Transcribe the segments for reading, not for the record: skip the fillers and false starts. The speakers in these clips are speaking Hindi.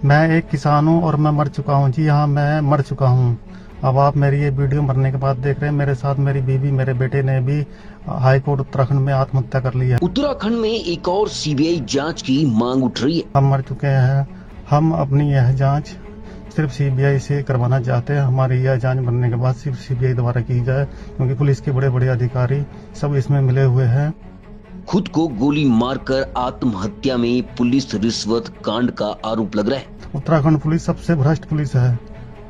मैं एक किसान हूँ और मैं मर चुका हूँ। जी हाँ, मैं मर चुका हूँ। अब आप मेरी ये वीडियो मरने के बाद देख रहे हैं। मेरे साथ मेरी बीवी, मेरे बेटे ने भी हाई कोर्ट उत्तराखंड में आत्महत्या कर ली है। उत्तराखंड में एक और सीबीआई जांच की मांग उठ रही है। हम मर चुके हैं। हम अपनी यह जांच सिर्फ सीबीआई से करवाना चाहते हैं। हमारी यह जांच बनने के बाद सिर्फ सीबीआई द्वारा की जाए, क्योंकि पुलिस के बड़े बड़े अधिकारी सब इसमें मिले हुए हैं। खुद को गोली मारकर आत्महत्या में पुलिस रिश्वत कांड का आरोप लग रहा है। उत्तराखंड पुलिस सबसे भ्रष्ट पुलिस है।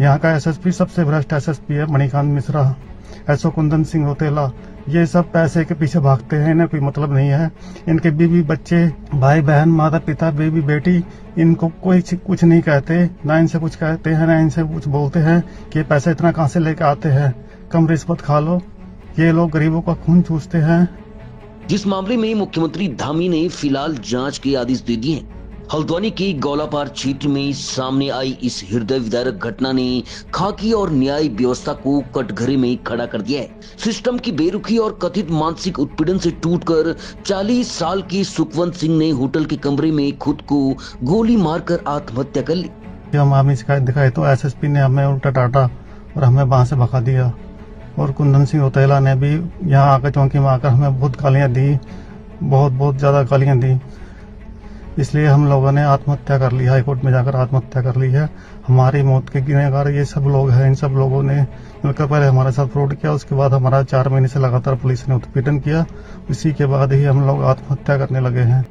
यहाँ का एसएसपी सबसे भ्रष्ट एसएसपी है, मणिकांत मिश्रा, एसओ कुंदन सिंह रोतेला। ये सब पैसे के पीछे भागते हैं, इन्हें कोई मतलब नहीं है। इनके बीवी बच्चे, भाई बहन, माता पिता, बेबी बेटी, इनको कोई कुछ नहीं कहते, ना इनसे कुछ कहते हैं, ना इनसे कुछ बोलते हैं कि पैसा इतना कहाँ से लेके आते हैं, कम रिश्वत खा लो। ये लोग गरीबों का खून चूसते हैं। जिस मामले में मुख्यमंत्री धामी ने फिलहाल जांच के आदेश दे दिए हैं। हल्द्वानी के गौलापार क्षेत्र में सामने आई इस हृदय विदारक घटना ने खाकी और न्याय व्यवस्था को कटघरे में खड़ा कर दिया है। सिस्टम की बेरुखी और कथित मानसिक उत्पीड़न से टूटकर 40 साल के सुखवंत सिंह ने होटल के कमरे में खुद को गोली मारकर आत्महत्या कर ली। हम आर्मी शिकायत दिखाई तो एसएसपी ने हमें उल्टा डांटा और हमें वहां से भगा दिया। और कुंदन सिंह रोतेला ने भी यहाँ आकर चौकी में आकर हमें बहुत गालियां दी, बहुत ज्यादा गालियां दी। इसलिए हम लोगों ने आत्महत्या कर ली, हाईकोर्ट में जाकर आत्महत्या कर ली है। हमारी मौत के गिनेगार ये सब लोग हैं। इन सब लोगों ने मिलकर पहले हमारे साथ फ्रॉड किया, उसके बाद हमारा 4 महीने से लगातार पुलिस ने उत्पीड़न किया। इसी के बाद ही हम लोग आत्महत्या करने लगे हैं।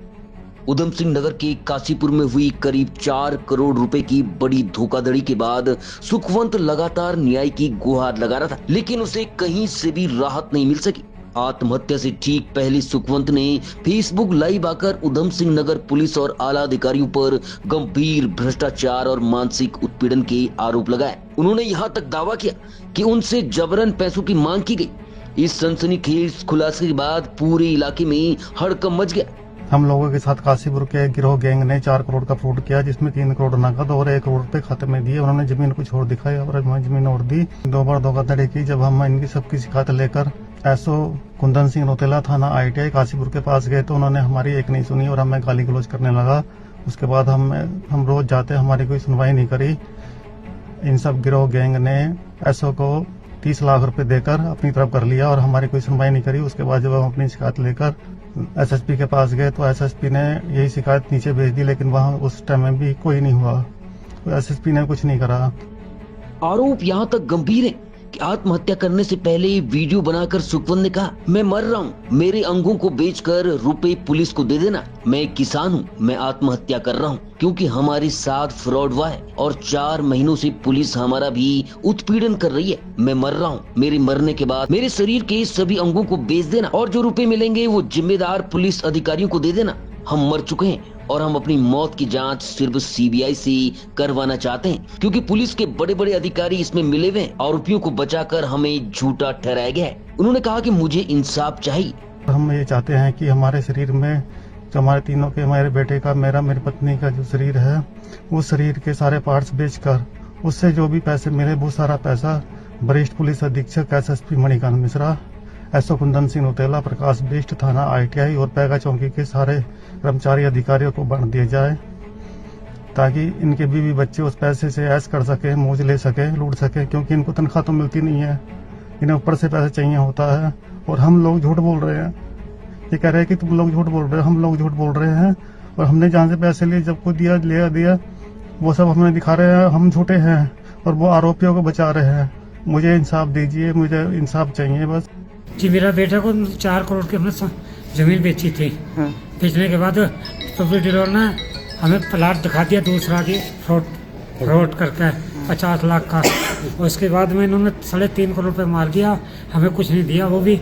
उधम सिंह नगर के काशीपुर में हुई करीब 4 करोड़ रुपए की बड़ी धोखाधड़ी के बाद सुखवंत लगातार न्याय की गुहार लगा रहा था, लेकिन उसे कहीं से भी राहत नहीं मिल सकी। आत्महत्या से ठीक पहले सुखवंत ने फेसबुक लाइव आकर उधम सिंह नगर पुलिस और आला अधिकारियों पर गंभीर भ्रष्टाचार और मानसिक उत्पीड़न के आरोप लगाए। उन्होंने यहाँ तक दावा किया कि उनसे जबरन पैसों की मांग की गई। इस सनसनीखेज खुलासे के बाद पूरे इलाके में हड़कंप मच गया। हम लोगों के साथ काशीपुर के गिरोह गैंग ने 4 करोड़ का फ्रॉड किया, जिसमें 3 करोड़ नकद और 1 करोड़ रुपए खाते में दिए। उन्होंने जमीन कुछ और दिखाई और हमें जमीन और दी। 2 बार धोखाधड़ी की। जब हम इनकी सबकी शिकायत लेकर एसओ कुंदन सिंह रोतेला थाना ITI काशीपुर के पास गए तो उन्होंने हमारी एक नहीं सुनी और हमें गाली गलौज करने लगा। उसके बाद हम रोज जाते, हमारी कोई सुनवाई नहीं करी। इन सब गिरोह गैंग ने एसओ को 30 लाख रुपए देकर अपनी तरफ कर लिया और हमारी कोई सुनवाई नहीं करी। उसके बाद जब हम अपनी शिकायत लेकर एसएसपी के पास गए तो एसएसपी ने यही शिकायत नीचे भेज दी, लेकिन वहां उस टाइम में भी कोई नहीं हुआ। तो एसएसपी ने कुछ नहीं करा। आरोप यहाँ तक गंभीर है कि आत्महत्या करने से पहले वीडियो बनाकर सुखवंत ने कहा, मैं मर रहा हूँ, मेरे अंगों को बेचकर रुपए पुलिस को दे देना। मैं एक किसान हूँ, मैं आत्महत्या कर रहा हूँ क्योंकि हमारे साथ फ्रॉड हुआ है और 4 महीनों से पुलिस हमारा भी उत्पीड़न कर रही है। मैं मर रहा हूँ, मेरे मरने के बाद मेरे शरीर के सभी अंगों को बेच देना और जो रुपए मिलेंगे वो जिम्मेदार पुलिस अधिकारियों को दे देना। हम मर चुके हैं और हम अपनी मौत की जांच सिर्फ सीबीआई से करवाना चाहते हैं, क्योंकि पुलिस के बड़े बड़े अधिकारी इसमें मिले हुए हैं। आरोपियों को बचाकर हमें झूठा ठहराया गया है। उन्होंने कहा कि मुझे इंसाफ चाहिए। हम ये चाहते हैं कि हमारे शरीर में जो हमारे तीनों के, हमारे बेटे का, मेरा, मेरी पत्नी का जो शरीर है, उस शरीर के सारे पार्ट्स बेचकर उससे जो भी पैसे मिले वो सारा पैसा वरिष्ठ पुलिस अधीक्षक एसएसपी मणिकांत मिश्रा, एसओ कुंदन सिंह रोतेला, प्रकाश बिष्ट, थाना ITI और पैगा चौकी के सारे कर्मचारी अधिकारियों को बांट दिया जाए, ताकि इनके बीवी बच्चे उस पैसे से ऐश कर सके, मौज ले सके, लूट सके, क्योंकि इनको तनख्वाह तो मिलती नहीं है। इन्हें ऊपर से पैसे चाहिए होता है। और हम लोग झूठ बोल रहे हैं। ये कह रहे हैं कि तुम लोग झूठ बोल रहे हो, हम लोग झूठ बोल रहे हैं। और हमने जहाँ से पैसे लिए, जब को दिया वो सब हमें दिखा रहे हैं हम झूठे हैं और वो आरोपियों को बचा रहे हैं। मुझे इंसाफ दीजिए, मुझे इंसाफ चाहिए बस। जी, मेरा बेटा को 4 करोड़ की हमने जमीन बेची थी। बेचने के बाद प्रॉपर्टी डीलर ने हमें प्लाट दिखा दिया दूसरा की फ्रॉड करके 50 लाख का। और उसके बाद में इन्होंने 3.5 करोड़ रुपए मार दिया, हमें कुछ नहीं दिया। वो भी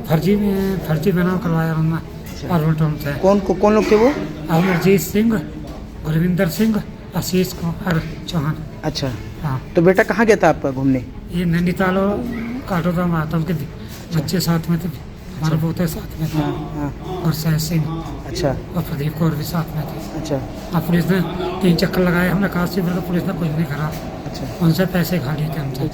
फर्जी बना करवाया उन्होंने। कौन लोग थे वो? अमरजीत सिंह, गुरविंदर सिंह, आशीष कुमार चौहान। अच्छा, हाँ। तो बेटा कहाँ गया था आपका घूमने? ये नैनीताल काठोदा माता के बच्चे साथ में थे, हमारे पोते साथ में थे। हाँ। और सह सिंह, अच्छा, और प्रदीप कौर भी साथ में थे। अच्छा। अब पुलिस ने 3 चक्कर लगाए, हमने काशीपुर, पुलिस ने कुछ नहीं करा। अच्छा। उनसे पैसे खा लिए थे हमसे।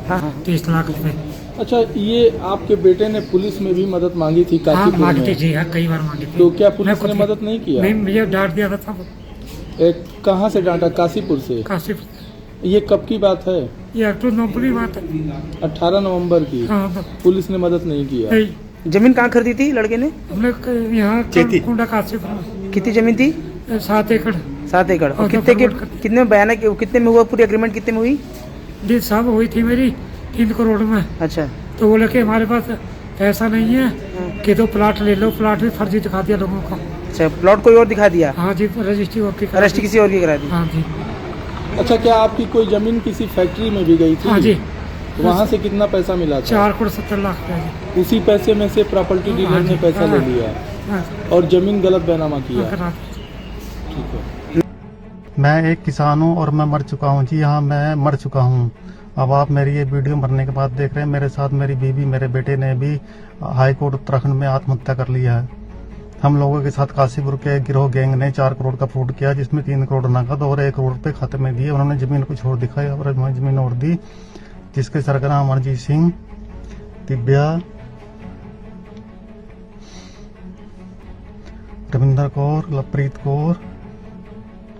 हाँ। 30 लाख रुपए। अच्छा, ये आपके बेटे ने पुलिस में भी मदद मांगी थी काशीपुर में? मांगी थी जी, हाँ, कई बार मांगी थी। तो क्या पुलिस ने मदद नहीं किया? नहीं, मुझे डांट दिया था। कहाँ से डांटा? काशीपुर से। काशी ये कब की बात है? ये तो नौकरी बात है। 18 नवंबर की। हाँ तो पुलिस ने मदद नहीं किया। नहीं, जमीन कहाँ खरीदी थी लड़के ने? हमने यहाँ कुंडा काशीपुर में कितनी जमीन थी? 7 एकड़ 7 एकड़। और और कितने के फॉरवर्ड कर- कितने में बयान है कि कितने में हुआ? पूरी एग्रीमेंट कितने में हुई? डील साहब हुई थी मेरी 3 करोड़ में। अच्छा। तो बोले कि हमारे पास पैसा नहीं है कि तो प्लाट ले लो। प्लाट भी फर्जी दिखा दिया लोगों को। अच्छा, प्लॉट कोई और दिखा दिया? हाँ जी, रजिस्ट्री होती अरेस्ट किसी और की करा दी? हाँ जी। अच्छा, क्या आपकी कोई जमीन किसी फैक्ट्री में भी गई थी? हाँ जी, वहाँ से कितना पैसा मिला था? 4 करोड़ 70 लाख रुपया जी। उसी पैसे में से प्रॉपर्टी डीलर हाँ ने जी, पैसा ले हाँ। लिया हाँ, और जमीन गलत बैनामा किया। करा ठीक है। मैं एक किसान हूँ और मैं मर चुका हूँ जी। हाँ, मैं मर चुका हूँ। अब आप मेरी ये वीडियो मरने के बाद देख रहे हैं। मेरे साथ मेरी बीवी, मेरे बेटे ने भी हाई कोर्ट उत्तराखंड में आत्महत्या कर लिया है। हम लोगों के साथ काशीपुर के गिरोह गैंग ने 4 करोड़ का फ्रॉड किया, जिसमें 3 करोड़ नकद और 1 करोड़ रुपए खाते में दिए। उन्होंने जमीन को छोड़ दिखाई और जमीन और दी, जिसके सरगना अमरजीत सिंह, दिव्या, रविंदर कौर, लवप्रीत कौर,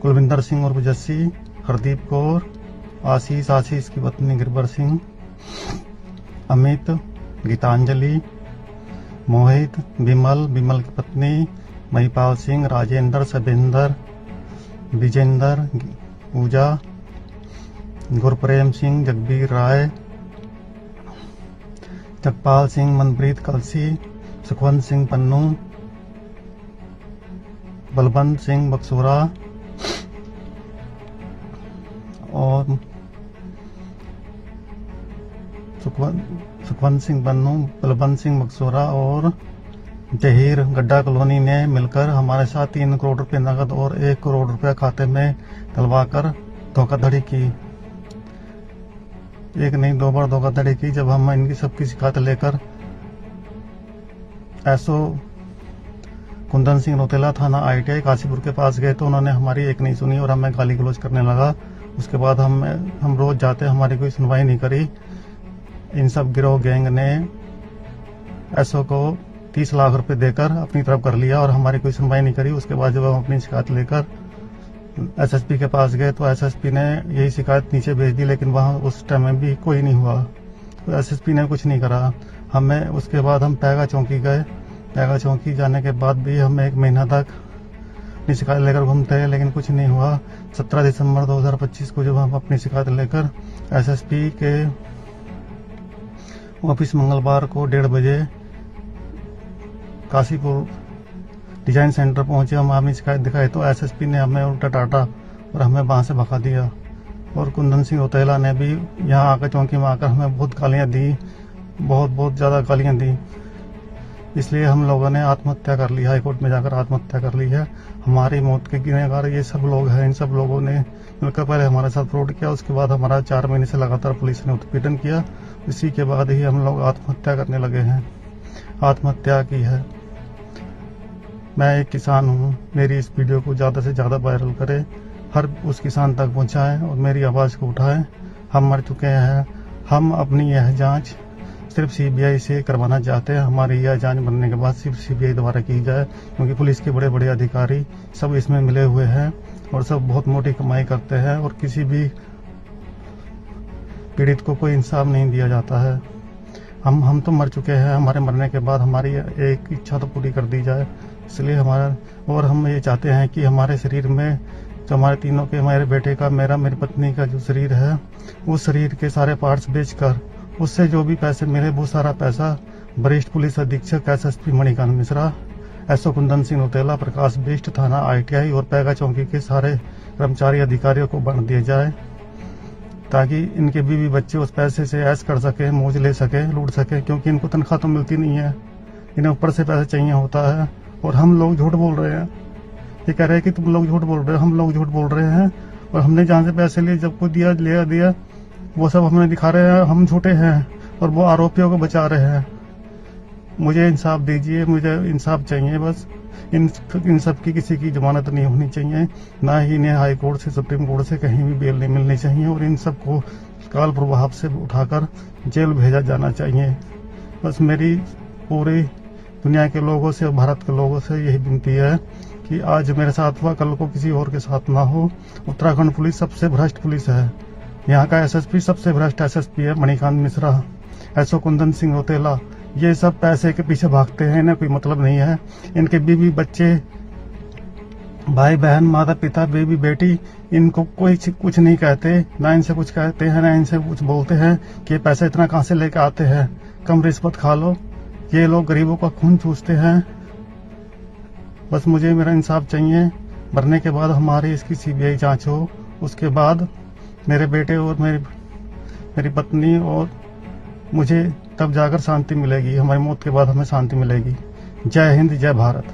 कुलविंदर सिंह और जस्सी, हरदीप कौर, आशीष की पत्नी गिरबर सिंह, अमित, गीतांजलि, मोहित, विमल की पत्नी महिपाल सिंह, राजेंद्र, सबिंदर, विजेंदर, पूजा, गुरप्रेम सिंह, जगबीर राय, जगपाल सिंह, मनप्रीत कलसी, सुखवंत सिंह पन्नू, बलवंत सिंह बक्सुरा और सुखवंत सिंह पन्नू, बलवंत सिंह बक्सोरा और जहीर गड्ढा कॉलोनी ने मिलकर हमारे साथ 3 करोड़ रुपए नकद और 1 करोड़ रुपया खाते में डलवाकर धोखाधड़ी की। एक नहीं 2 बार धोखाधड़ी की। जब हम इनकी सबकी शिकायत लेकर एसओ कुंदन सिंह रोतेला थाना ITI काशीपुर के पास गए तो उन्होंने हमारी एक नहीं सुनी और हमें गाली गलौज करने लगा। उसके बाद हम रोज जाते, हमारी कोई सुनवाई नहीं करी। इन सब गिरोह गैंग ने एसओ को 30 लाख रुपए देकर अपनी तरफ कर लिया और हमारी कोई सुनवाई नहीं करी। उसके बाद जब हम अपनी शिकायत लेकर SSP के पास गए तो SSP ने यही शिकायत नीचे भेज दी, लेकिन वहाँ उस टाइम में भी कोई नहीं हुआ। तो SSP ने कुछ नहीं करा हमें। उसके बाद हम पैगा चौकी गए। पैगा चौकी जाने के बाद भी हम 1 महीना तक अपनी शिकायत लेकर घूमते हैं, लेकिन कुछ नहीं हुआ। 17 दिसंबर 2025 को जब हम अपनी शिकायत लेकर SSP के ऑफिस मंगलवार को 1:30 बजे काशीपुर डिजाइन सेंटर पहुंचे, हम अपनी शिकायत दिखाई तो SSP ने हमें उल्टा टाटा और हमें वहां से भगा दिया। और कुंदन सिंह रोतेला ने भी यहाँ आकर चौकी में आकर हमें बहुत गालियां दी, बहुत ज़्यादा गालियां दी। इसलिए हम लोगों ने आत्महत्या कर ली, हाई कोर्ट में जाकर आत्महत्या कर ली है। हमारी मौत के गिरफ्तार ये सब लोग हैं। इन सब लोगों ने मिलकर पहले हमारे साथ फ्रॉड किया, उसके बाद हमारा 4 महीने से लगातार पुलिस ने उत्पीड़न किया। इसी के बाद ही हम लोग आत्महत्या करने लगे हैं, आत्महत्या की है। मैं एक किसान हूँ, मेरी इस वीडियो को ज़्यादा से ज़्यादा वायरल करें, हर उस किसान तक पहुँचाएं और मेरी आवाज़ को उठाएं। हम मर चुके हैं। हम अपनी यह जांच सिर्फ CBI से करवाना चाहते हैं। हमारी यह जांच बनने के बाद सिर्फ CBI द्वारा की जाए, क्योंकि पुलिस के बड़े बड़े अधिकारी सब इसमें मिले हुए हैं और सब बहुत मोटी कमाई करते हैं और किसी भी पीड़ित को कोई इंसाफ नहीं दिया जाता है। हम तो मर चुके हैं। हमारे मरने के बाद हमारी एक इच्छा तो पूरी कर दी जाए, इसलिए हम ये चाहते हैं कि हमारे शरीर में जो हमारे तीनों के, हमारे बेटे का, मेरी पत्नी का जो शरीर है, उस शरीर के सारे पार्ट्स बेचकर उससे जो भी पैसे मिले वो सारा पैसा वरिष्ठ पुलिस अधीक्षक SSP मणिकांत मिश्रा, SO कुंदन सिंह रोतेला, प्रकाश बिष्ट, थाना ITI और पैगा चौकी के सारे कर्मचारी अधिकारियों को बांट दिया जाए, ताकि इनके बीवी बच्चे उस पैसे से ऐश कर सके, मौज ले सके, लूट सके, क्योंकि इनको तनख्वाह तो मिलती नहीं है, इन्हें ऊपर से पैसे चाहिए होता है। और हम लोग झूठ बोल रहे हैं। ये कह रहे हैं कि तुम लोग झूठ बोल रहे हो, हम लोग झूठ बोल रहे हैं। और हमने जहाँ से पैसे लिए, जब को दिया वो सब हमें दिखा रहे हैं हम झूठे हैं और वो आरोपियों को बचा रहे हैं। मुझे इंसाफ दीजिए, मुझे इंसाफ चाहिए बस। इन सब की किसी की जमानत नहीं होनी चाहिए, ना ही इन्हें हाई कोर्ट से, सुप्रीम कोर्ट से कहीं भी बेल नहीं मिलनी चाहिए और इन सब को काल प्रभाव से उठाकर जेल भेजा जाना चाहिए। बस मेरी पूरी दुनिया के लोगों से और भारत के लोगों से यही विनती है कि आज मेरे साथ हुआ कल को किसी और के साथ ना हो। उत्तराखंड पुलिस सबसे भ्रष्ट पुलिस है। यहाँ का एसएसपी सबसे भ्रष्ट एसएसपी है, मणिकांत मिश्रा, एसओ कुंदन सिंह रोतेला। ये सब पैसे के पीछे भागते हैं, इन्हें कोई मतलब नहीं है। इनके बीवी बच्चे, भाई बहन, माता पिता, बेबी बेटी, इनको कोई कुछ नहीं कहते, ना इनसे कुछ कहते हैं, ना इनसे कुछ बोलते हैं कि ये पैसा इतना कहाँ से लेके आते हैं, कम रिश्वत खा लो। ये लोग गरीबों का खून चूसते हैं। बस मुझे मेरा इंसाफ चाहिए। मरने के बाद हमारी इसकी सीबीआई जांच हो, उसके बाद मेरे बेटे और मेरी पत्नी और मुझे तब जाकर शांति मिलेगी। हमारी मौत के बाद हमें शांति मिलेगी। जय हिंद, जय भारत।